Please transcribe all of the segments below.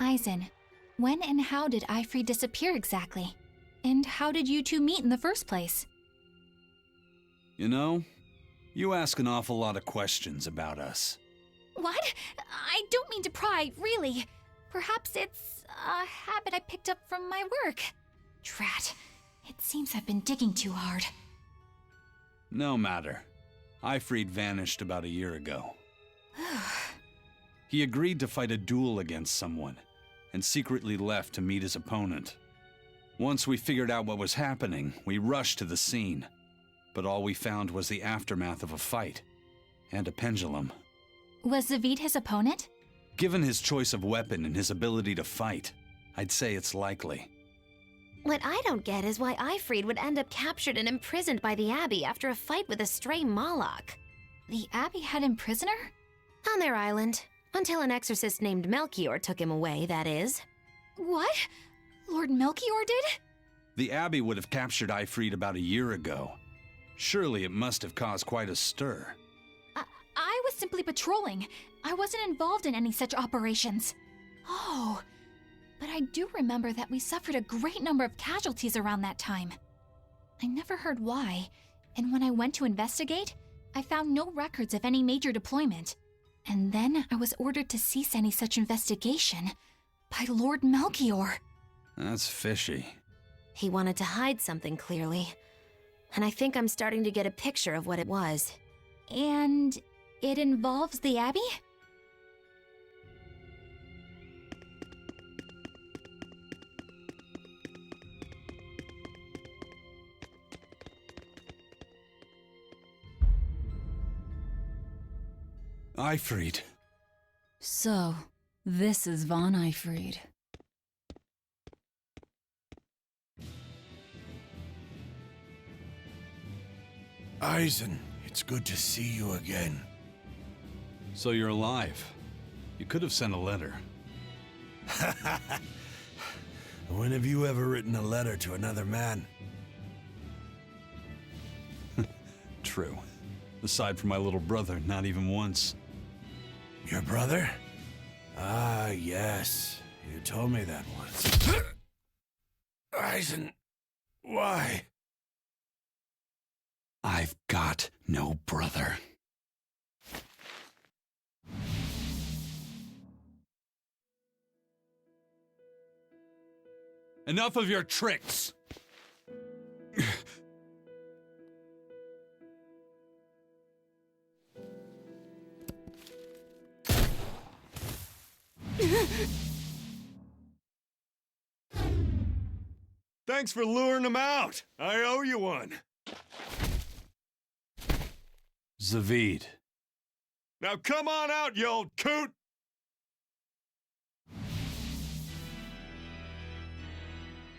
Eisen, when and how did Eifried disappear exactly? And how did you two meet in the first place? You know, you ask an awful lot of questions about us. What? I don't mean to pry, really. Perhaps it's a habit I picked up from my work. Drat, it seems I've been digging too hard. No matter. Eifried vanished about a year ago. He agreed to fight a duel against someone, and secretly left to meet his opponent. Once we figured out what was happening, we rushed to the scene. But all we found was the aftermath of a fight, and a pendulum. Was Zavid his opponent? Given his choice of weapon and his ability to fight, I'd say it's likely. What I don't get is why Eifried would end up captured and imprisoned by the Abbey after a fight with a stray Moloch. The Abbey had him prisoner? On their island. Until an exorcist named Melchior took him away, that is. What? Lord Melchior did? The Abbey would have captured Eifried about a year ago. Surely it must have caused quite a stir. I was simply patrolling. I wasn't involved in any such operations. Oh, but I do remember that we suffered a great number of casualties around that time. I never heard why, and when I went to investigate, I found no records of any major deployment. And then I was ordered to cease any such investigation by Lord Melchior. That's fishy. He wanted to hide something, clearly. And I think I'm starting to get a picture of what it was. And it involves the Abbey? Eifried. So, this is von Eifried. Eisen, it's good to see you again. So you're alive. You could have sent a letter. When have you ever written a letter to another man? True. Aside from my little brother, not even once. Your brother? Ah, yes. You told me that once. Eisen, why? I've got no brother. Enough of your tricks! Thanks for luring him out. I owe you one. Zavid. Now come on out, you old coot!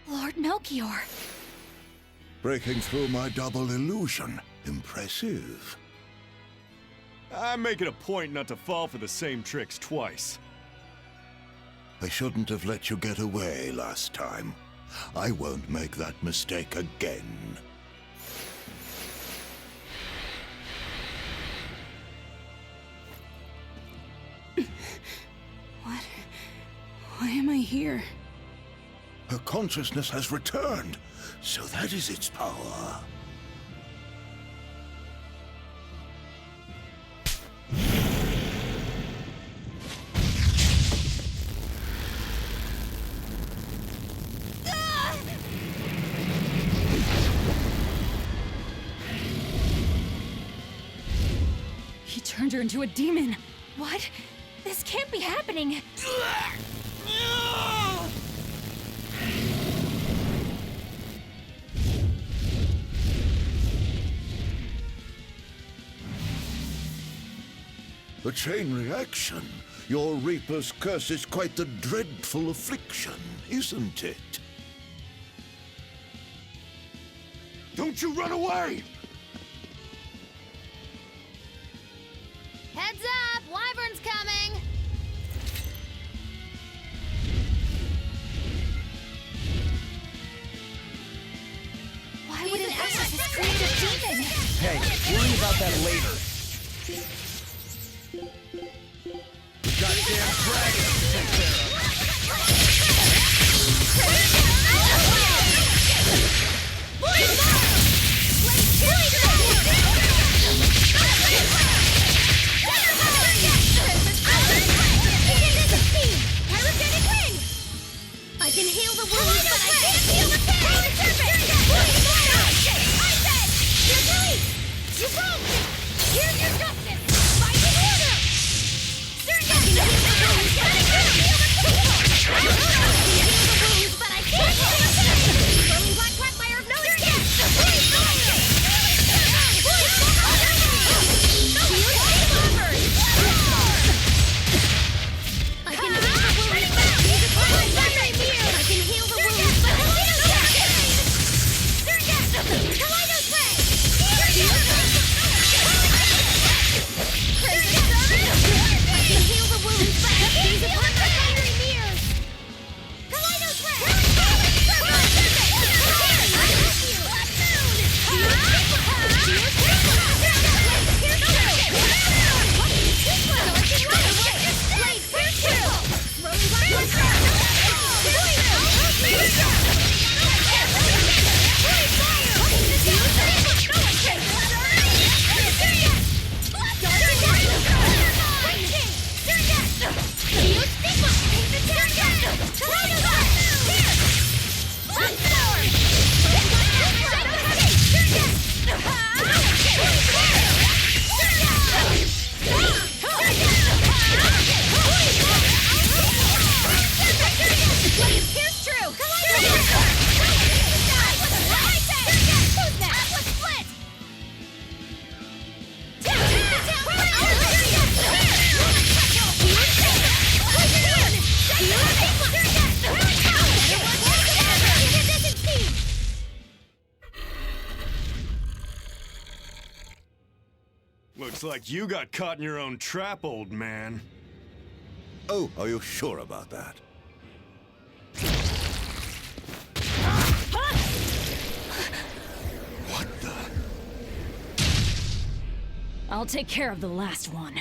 Lord Melchior. Breaking through my double illusion. Impressive. I make it a point not to fall for the same tricks twice. I shouldn't have let you get away last time. I won't make that mistake again. What? Why am I here? Her consciousness has returned, so that is its power. He turned her into a demon. What? This can't be happening. A chain reaction. Your Reaper's curse is quite the dreadful affliction, isn't it? Don't you run away! Heads up! Wyvern's coming! Why would an exorcist create a demon? Hey, worry about that later. The goddamn dragon to take care of. I can heal the wounds, but I can't heal the pain! I said! You're right! You won't! Here's your justice! Fight in order! I can heal the wounds, but I can't heal the pain! I can heal the wounds, but I can't heal the pain! Glowing black quagmire of no escape! Please, fire! Please, fire! Shield offers! I can heal the wounds, but I can't heal the pain! I can heal the wounds, but I can't heal the pain! Kaleido's Ray! I can heal the wounds, but I can't heal the fiery mirrors! Kaleido's Ray! Here's true! Looks like you got caught in your own trap, old man. Oh, are you sure about that? What the? I'll take care of the last one.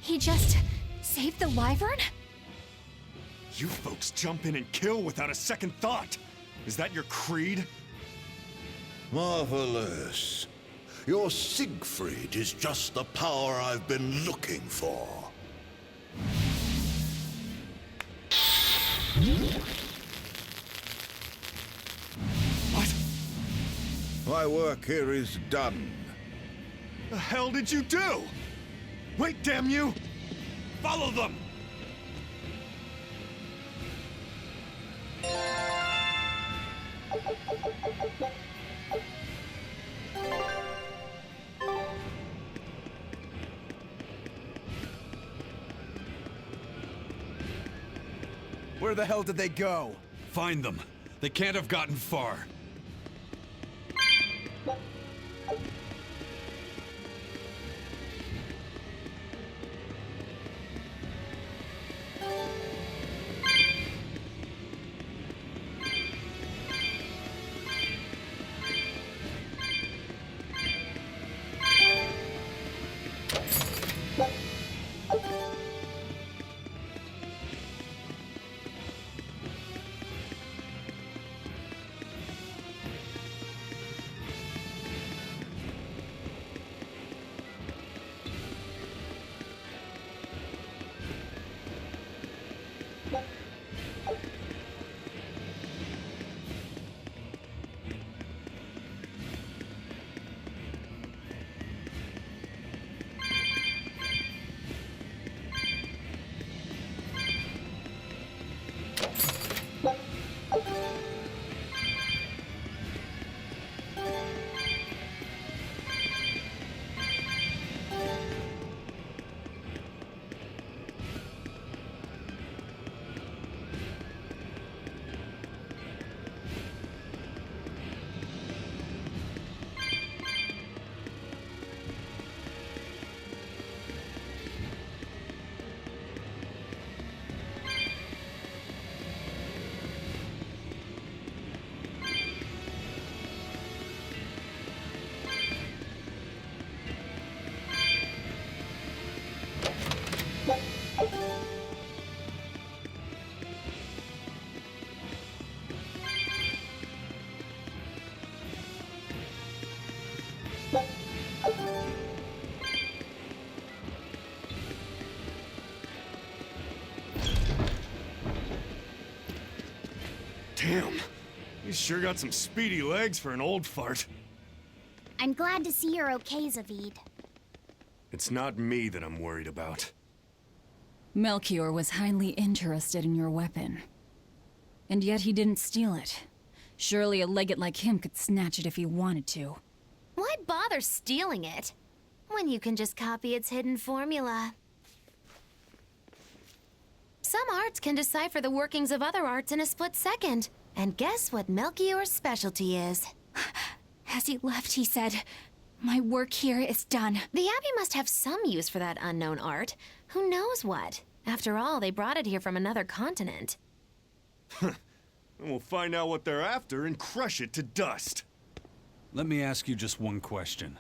He just saved the wyvern? You folks jump in and kill without a second thought. Is that your creed? Marvelous. Your Siegfried is just the power I've been looking for. What? My work here is done. The hell did you do? Wait, damn you! Follow them! Where the hell did they go? Find them. They can't have gotten far. sure got some speedy legs for an old fart. I'm glad to see you're okay, Zavid. It's not me that I'm worried about. Melchior was highly interested in your weapon. And yet he didn't steal it. Surely a legate like him could snatch it if he wanted to. Why bother stealing it when you can just copy its hidden formula? Some arts can decipher the workings of other arts in a split second. And guess what Melchior's specialty is? As he left, he said, "My work here is done." The Abbey must have some use for that unknown art. Who knows what? After all, they brought it here from another continent. And we'll find out what they're after and crush it to dust. Let me ask you just one question.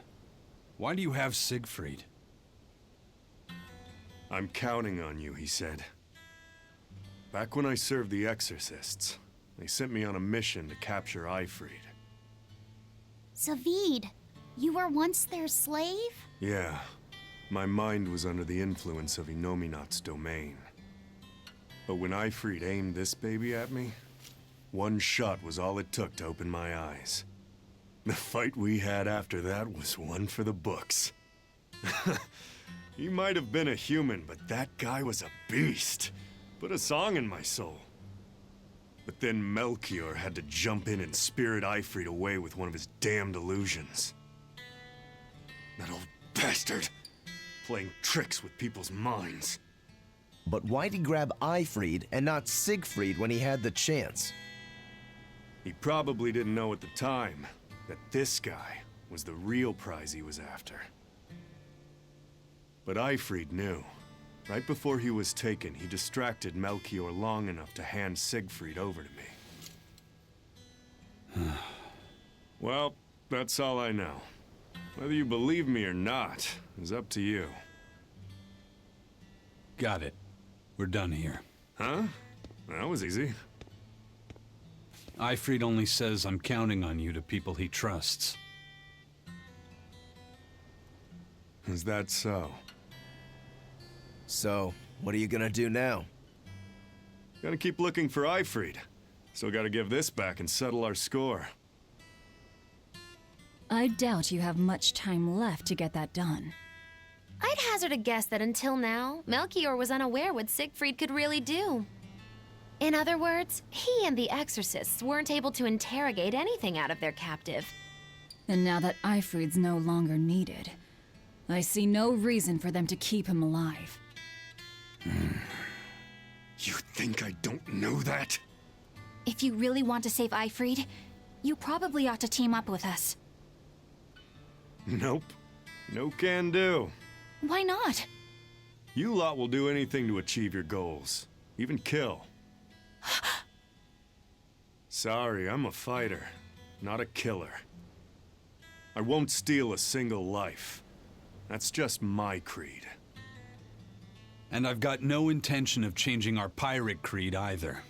Why do you have Siegfried? I'm counting on you, he said. Back when I served the Exorcists, they sent me on a mission to capture Eifried. Zavid, you were once their slave? Yeah. My mind was under the influence of Inominat's domain. But when Eifried aimed this baby at me, one shot was all it took to open my eyes. The fight we had after that was one for the books. He might have been a human, but that guy was a beast. Put a song in my soul. But then Melchior had to jump in and spirit Eifried away with one of his damned illusions. That old bastard! Playing tricks with people's minds. But why'd he grab Eifried and not Siegfried when he had the chance? He probably didn't know at the time that this guy was the real prize he was after. But Eifried knew. Right before he was taken, he distracted Melchior long enough to hand Siegfried over to me. Well, that's all I know. Whether you believe me or not is up to you. Got it. We're done here. Huh? That was easy. Eifried only says I'm counting on you to people he trusts. Is that so? So, what are you gonna do now? Gotta keep looking for Eifried. Still gotta give this back and settle our score. I doubt you have much time left to get that done. I'd hazard a guess that until now, Melchior was unaware what Siegfried could really do. In other words, he and the Exorcists weren't able to interrogate anything out of their captive. And now that Eifried's no longer needed, I see no reason for them to keep him alive. You think I don't know that? If you really want to save Eifried, you probably ought to team up with us. Nope. No can do. Why not? You lot will do anything to achieve your goals. Even kill. Sorry, I'm a fighter, not a killer. I won't steal a single life. That's just my creed. And I've got no intention of changing our pirate creed either.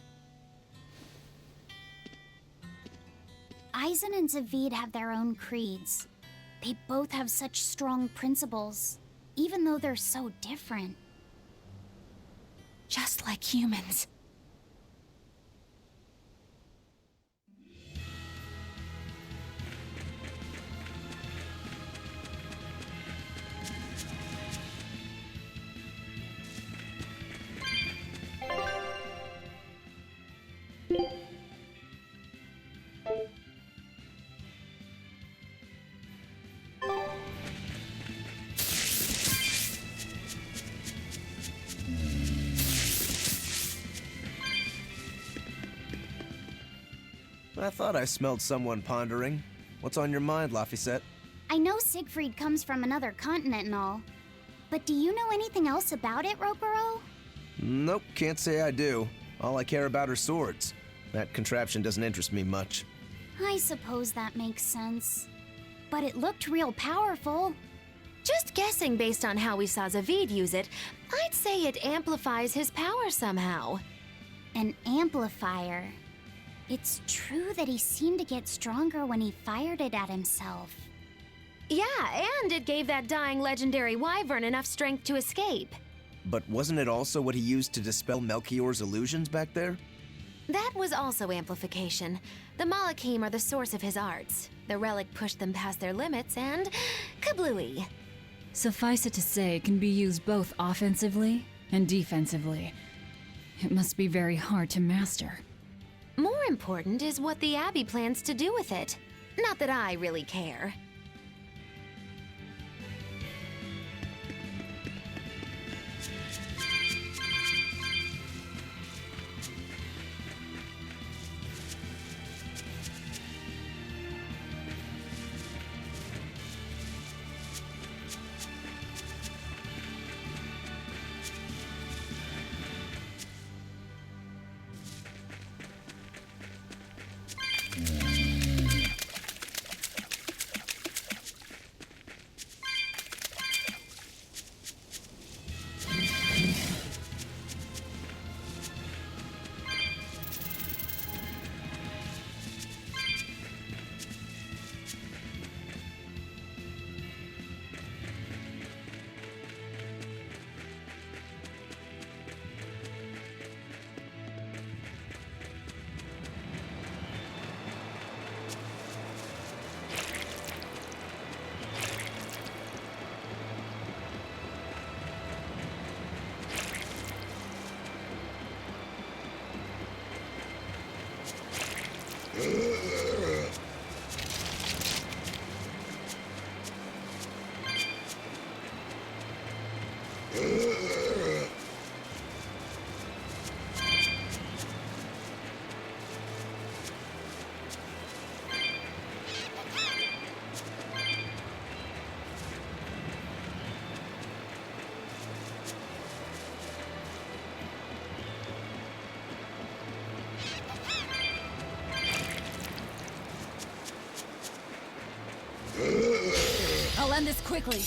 Eisen and Zavid have their own creeds. They both have such strong principles, even though they're so different. Just like humans. I thought I smelled someone pondering. What's on your mind, Laphicet? I know Siegfried comes from another continent and all, but do you know anything else about it, Rokuro? Nope, can't say I do. All I care about are swords. That contraption doesn't interest me much. I suppose that makes sense. But it looked real powerful. Just guessing based on how we saw Zavid use it, I'd say it amplifies his power somehow. An amplifier. It's true that he seemed to get stronger when he fired it at himself. Yeah, and it gave that dying legendary wyvern enough strength to escape. But wasn't it also what he used to dispel Melchior's illusions back there? That was also amplification. The Malachim are the source of his arts. The relic pushed them past their limits and kablooey. Suffice it to say, it can be used both offensively and defensively. It must be very hard to master. More important is what the Abbey plans to do with it. Not that I really care. I'll end this quickly.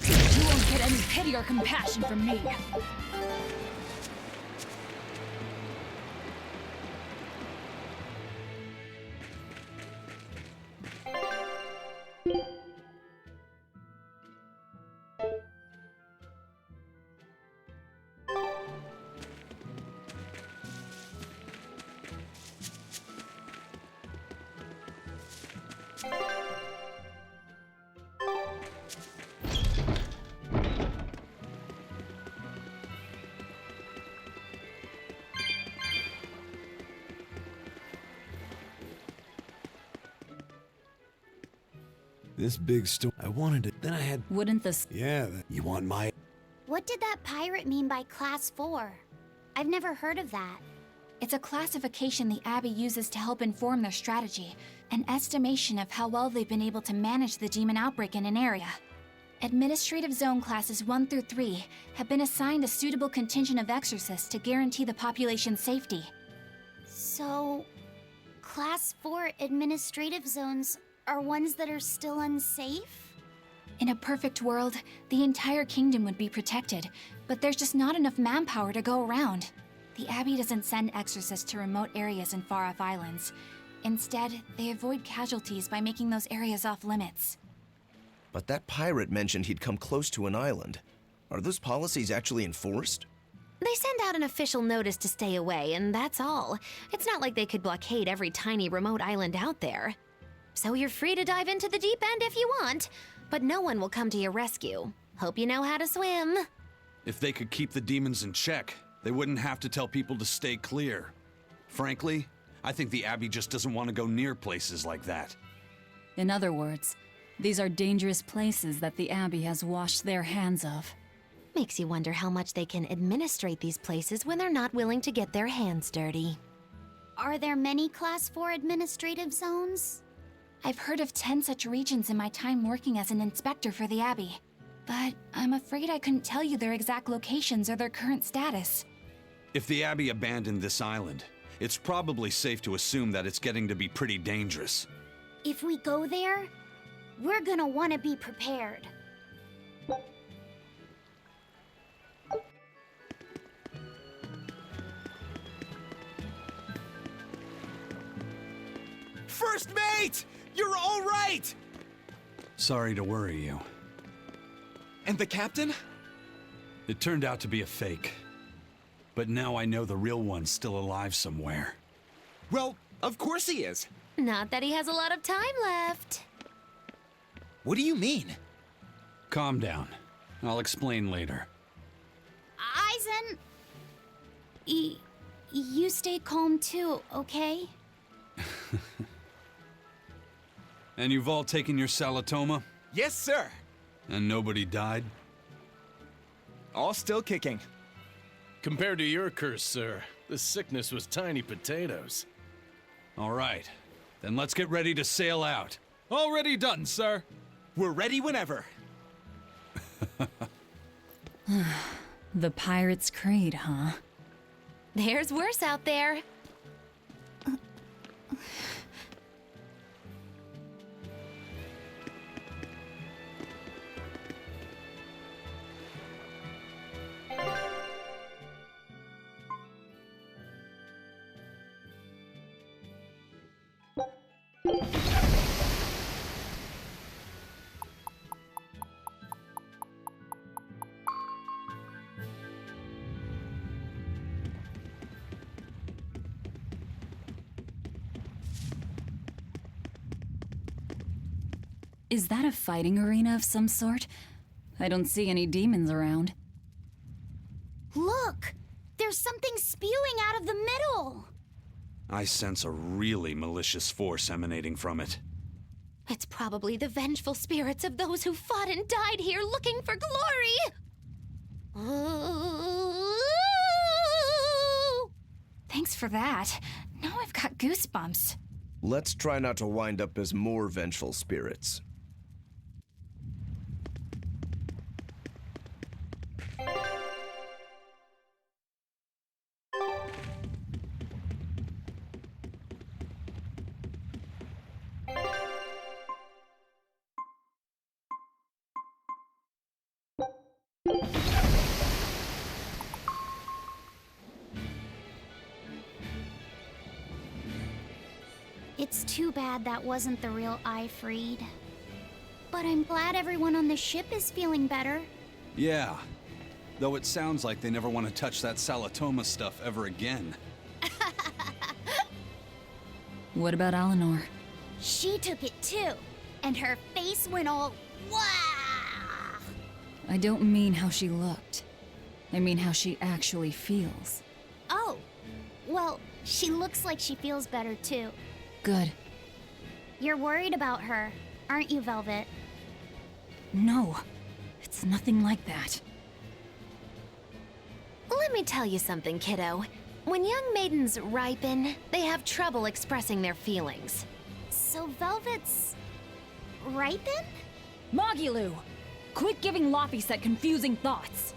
You won't get any pity or compassion from me. This big store. I wanted it. Then I had. Wouldn't this... Yeah, you want my. What did that pirate mean by Class 4? I've never heard of that. It's a classification the Abbey uses to help inform their strategy, an estimation of how well they've been able to manage the demon outbreak in an area. Administrative Zone Classes 1 through 3 have been assigned a suitable contingent of exorcists to guarantee the population's safety. So, Class 4 administrative zones are ones that are still unsafe? In a perfect world, the entire kingdom would be protected, but there's just not enough manpower to go around. The Abbey doesn't send exorcists to remote areas and far-off islands. Instead, they avoid casualties by making those areas off-limits. But that pirate mentioned he'd come close to an island. Are those policies actually enforced? They send out an official notice to stay away, and that's all. It's not like they could blockade every tiny remote island out there. So you're free to dive into the deep end if you want, but no one will come to your rescue. Hope you know how to swim. If they could keep the demons in check, they wouldn't have to tell people to stay clear. Frankly, I think the Abbey just doesn't want to go near places like that. In other words, these are dangerous places that the Abbey has washed their hands of. Makes you wonder how much they can administrate these places when they're not willing to get their hands dirty. Are there many Class 4 administrative zones? I've heard of 10 such regions in my time working as an inspector for the Abbey. But I'm afraid I couldn't tell you their exact locations or their current status. If the Abbey abandoned this island, it's probably safe to assume that it's getting to be pretty dangerous. If we go there, we're gonna want to be prepared. First mate! You're all right! Sorry to worry you. And the captain? It turned out to be a fake. But now I know the real one's still alive somewhere. Well, of course he is. Not that he has a lot of time left. What do you mean? Calm down. I'll explain later. Eisen! You stay calm too, okay? And you've all taken your Salatoma? Yes, sir. And nobody died? All still kicking. Compared to your curse, sir, this sickness was tiny potatoes. All right. Then let's get ready to sail out. Already done, sir. We're ready whenever. The Pirate's Creed, huh? There's worse out there. Is that a fighting arena of some sort? I don't see any demons around. Look! There's something spewing out of the middle! I sense a really malicious force emanating from it. It's probably the vengeful spirits of those who fought and died here looking for glory! Thanks for that. Now I've got goosebumps. Let's try not to wind up as more vengeful spirits. It's too bad that wasn't the real Ifreed. But I'm glad everyone on the ship is feeling better. Yeah. Though it sounds like they never want to touch that Salatoma stuff ever again. What about Eleanor? She took it too, and her face went all wah! I don't mean how she looked. I mean how she actually feels. Oh, well, she looks like she feels better too. Good. You're worried about her, aren't you, Velvet? No, it's nothing like that. Let me tell you something, kiddo. When young maidens ripen, they have trouble expressing their feelings. So Velvet's ripen? Magilu! Quit giving Laphicet confusing thoughts!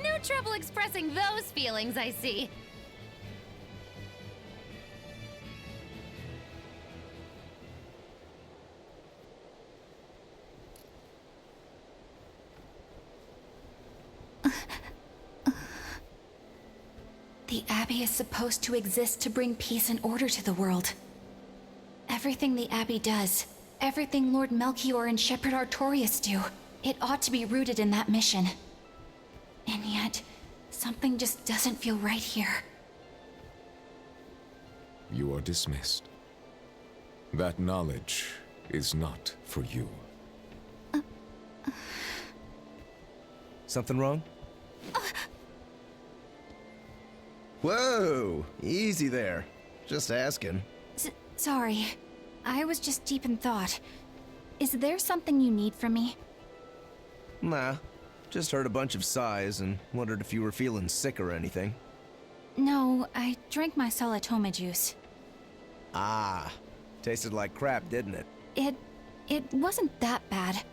No trouble expressing those feelings, I see. The Abbey is supposed to exist to bring peace and order to the world. Everything the Abbey does, everything Lord Melchior and Shepherd Artorius do, it ought to be rooted in that mission. And yet, something just doesn't feel right here. You are dismissed. That knowledge is not for you. Something wrong? Whoa! Easy there. Just asking. Sorry. I was just deep in thought. Is there something you need from me? Nah. Just heard a bunch of sighs and wondered if you were feeling sick or anything. No, I drank my Salatoma juice. Ah. Tasted like crap, didn't it? It wasn't that bad.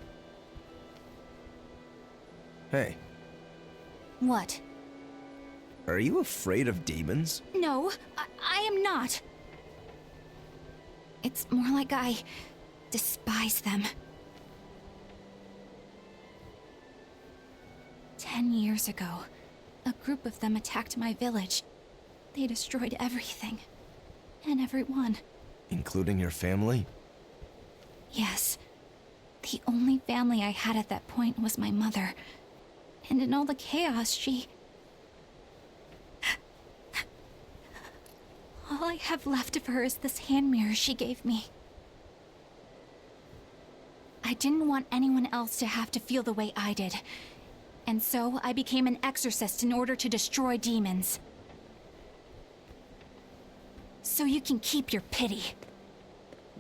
Hey, What? are you afraid of demons? No, I am not. It's more like I despise them. 10 years ago, a group of them attacked my village. They destroyed everything. And everyone. Including your family? Yes. The only family I had at that point was my mother. And in all the chaos, she... All I have left of her is this hand mirror she gave me. I didn't want anyone else to have to feel the way I did. And so I became an exorcist in order to destroy demons. So you can keep your pity.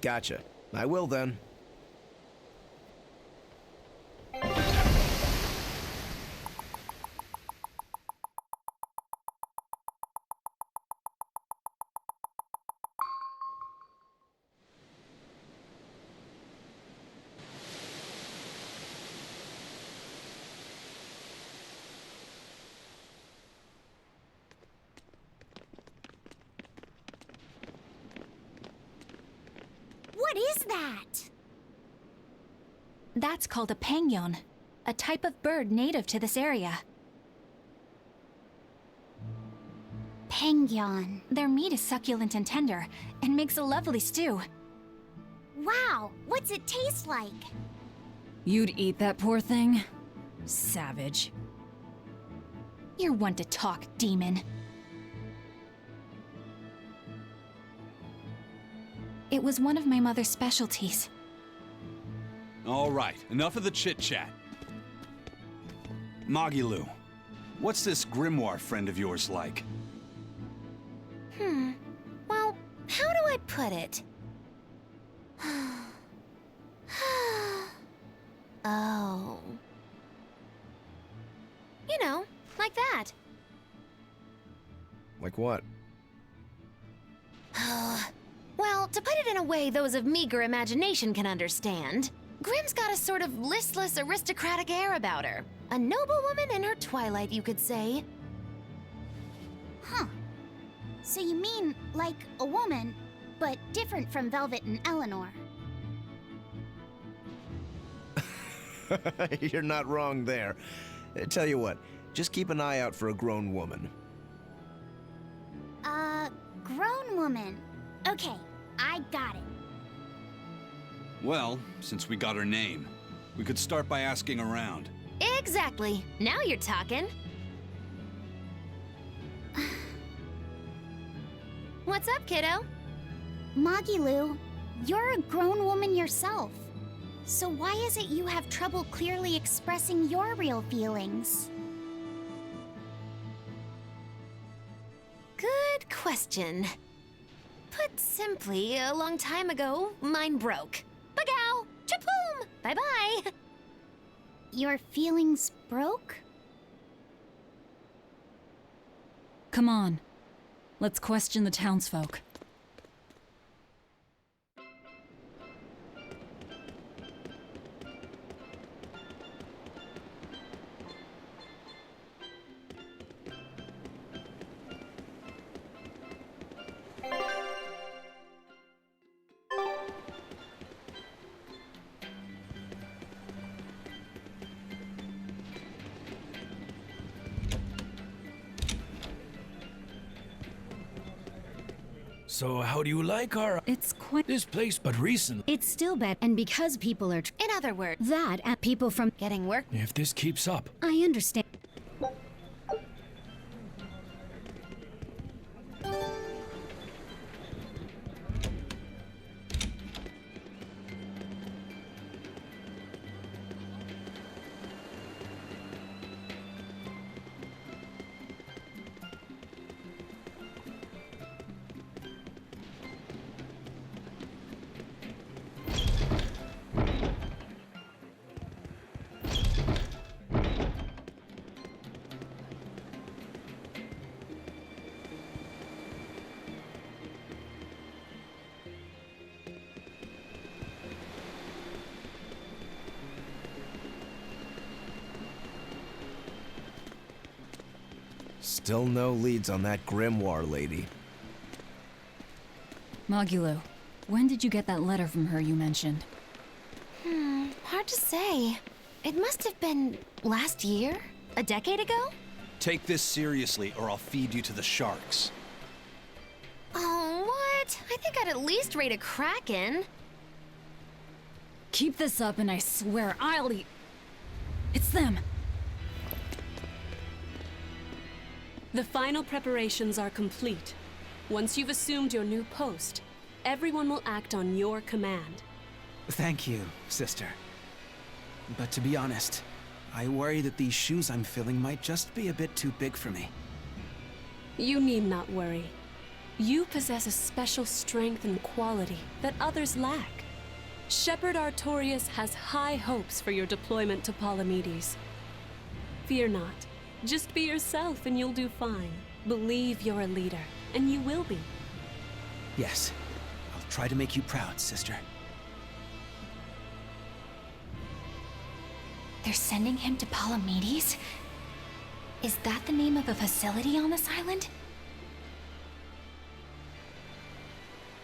Gotcha. I will then. What is that? That's called a pangyon, a type of bird native to this area. Pangyon. Their meat is succulent and tender, and makes a lovely stew. Wow, what's it taste like? You'd eat that poor thing? Savage. You're one to talk, demon. It was one of my mother's specialties. All right, enough of the chit-chat. Magilu, what's this grimoire friend of yours like? Well, how do I put it? Oh. You know, like that. Like what? Well, to put it in a way those of meager imagination can understand, Grimm's got a sort of listless, aristocratic air about her. A noble woman in her twilight, you could say. Huh. So you mean like a woman, but different from Velvet and Eleanor. You're not wrong there. Tell you what, just keep an eye out for a grown woman. Grown woman. Okay, I got it. Well, since we got her name, we could start by asking around. Exactly. Now you're talking. What's up, kiddo? Magilu, you're a grown woman yourself. So why is it you have trouble clearly expressing your real feelings? Good question. Put simply, a long time ago, mine broke. Bagow! Chapoom! Bye-bye! Your feelings broke? Come on. Let's question the townsfolk. So how do you like our... It's quite... This place but recent. It's still bad, and because people are In other words, that and people from getting work. If this keeps up. I understand. Still no leads on that grimoire lady. Magulu, when did you get that letter from her you mentioned? Hard to say. It must have been last year? A decade ago? Take this seriously, or I'll feed you to the sharks. Oh, what? I think I'd at least rate a kraken. Keep this up and I swear I'll eat... It's them! The final preparations are complete. Once you've assumed your new post, everyone will act on your command. Thank you, sister. But to be honest, I worry that these shoes I'm filling might just be a bit too big for me. You need not worry. You possess a special strength and quality that others lack. Shepherd Artorias has high hopes for your deployment to Palamedes. Fear not. Just be yourself and you'll do fine. Believe you're a leader, and you will be. Yes, I'll try to make you proud, sister. They're sending him to Palamedes? Is that the name of a facility on this island?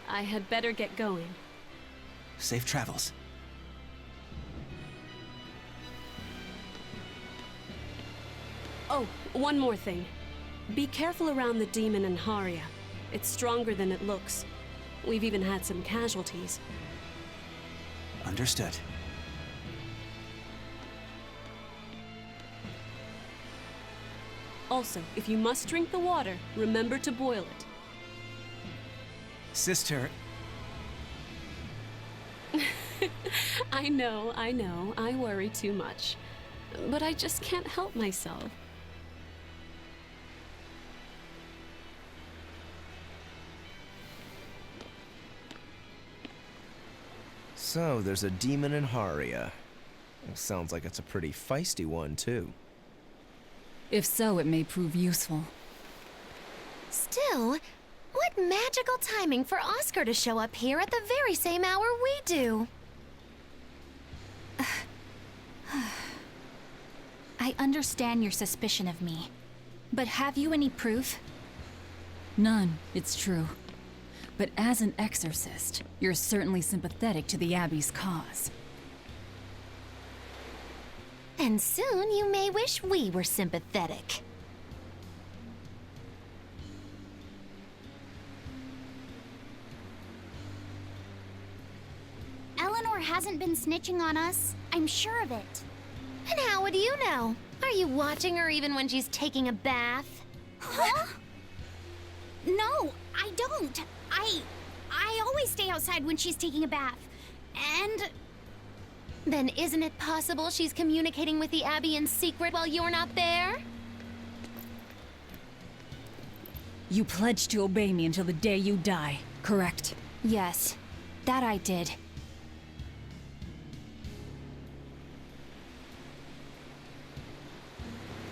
I had better get going. Safe travels. Oh, one more thing. Be careful around the demon in Haria. It's stronger than it looks. We've even had some casualties. Understood. Also, if you must drink the water, remember to boil it. Sister... I know, I worry too much. But I just can't help myself. So, there's a demon in Haria. Sounds like it's a pretty feisty one, too. If so, it may prove useful. Still, what magical timing for Oscar to show up here at the very same hour we do. I understand your suspicion of me, but have you any proof? None, it's true. But as an exorcist, you're certainly sympathetic to the Abbey's cause. And soon you may wish we were sympathetic. Eleanor hasn't been snitching on us. I'm sure of it. And how would you know? Are you watching her even when she's taking a bath? Huh? No, I don't. I always stay outside when she's taking a bath. And... Then isn't it possible she's communicating with the Abbey in secret while you're not there? You pledged to obey me until the day you die, correct? Yes, that I did.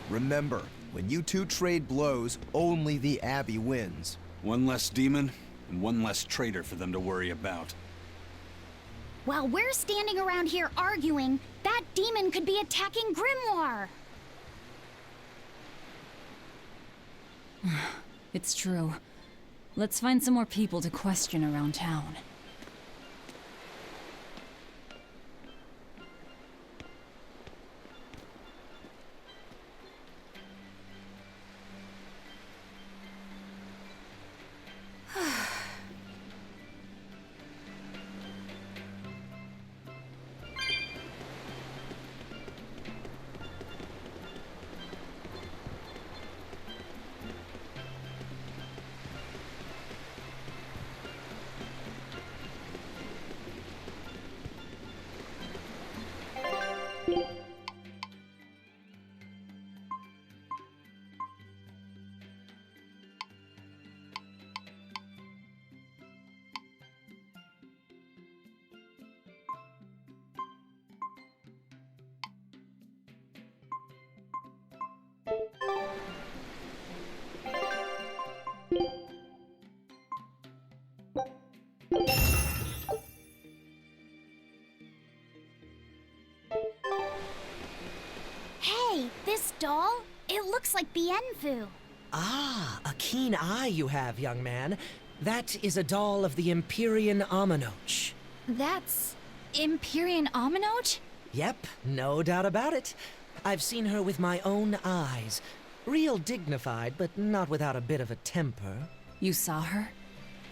Remember, when you two trade blows, only the Abbey wins. One less demon, and one less traitor for them to worry about. While we're standing around here arguing, that demon could be attacking Grimoire. It's true. Let's find some more people to question around town. Hey, this doll? It looks like Bienfu. Ah, a keen eye you have, young man. That is a doll of the Empyrean Aminoch. That's Empyrean Aminoch? Yep, no doubt about it. I've seen her with my own eyes. Real dignified, but not without a bit of a temper. You saw her?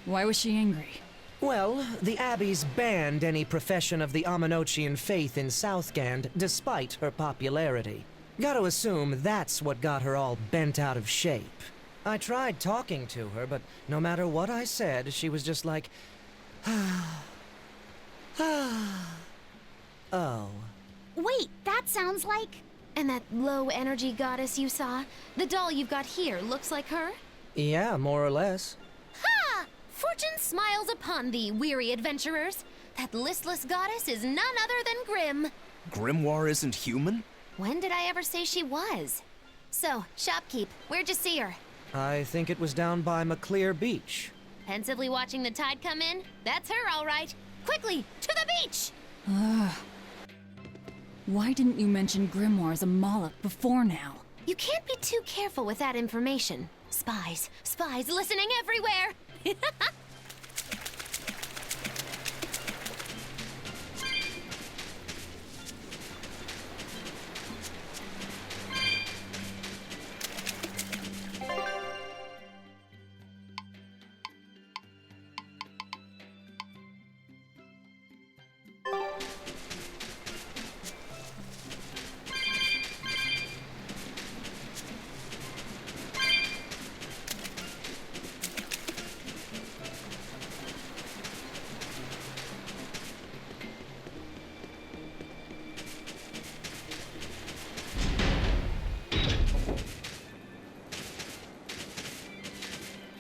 Why was she angry? Well, the Abbeys banned any profession of the Aminochian faith in Southgand, despite her popularity. Gotta assume that's what got her all bent out of shape. I tried talking to her, but no matter what I said, she was just like, oh. Wait, that sounds like... And that low-energy goddess you saw? The doll you've got here looks like her? Yeah, more or less. Ha! Fortune smiles upon thee, weary adventurers. That listless goddess is none other than Grim. Grimoire isn't human? When did I ever say she was? So, shopkeep, where'd you see her? I think it was down by McClear Beach. Pensively watching the tide come in? That's her, all right. Quickly, to the beach! Why didn't you mention Grimoire as a Moloch before now? You can't be too careful with that information. Spies listening everywhere!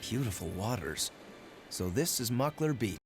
Beautiful waters. So this is Muckler Beach.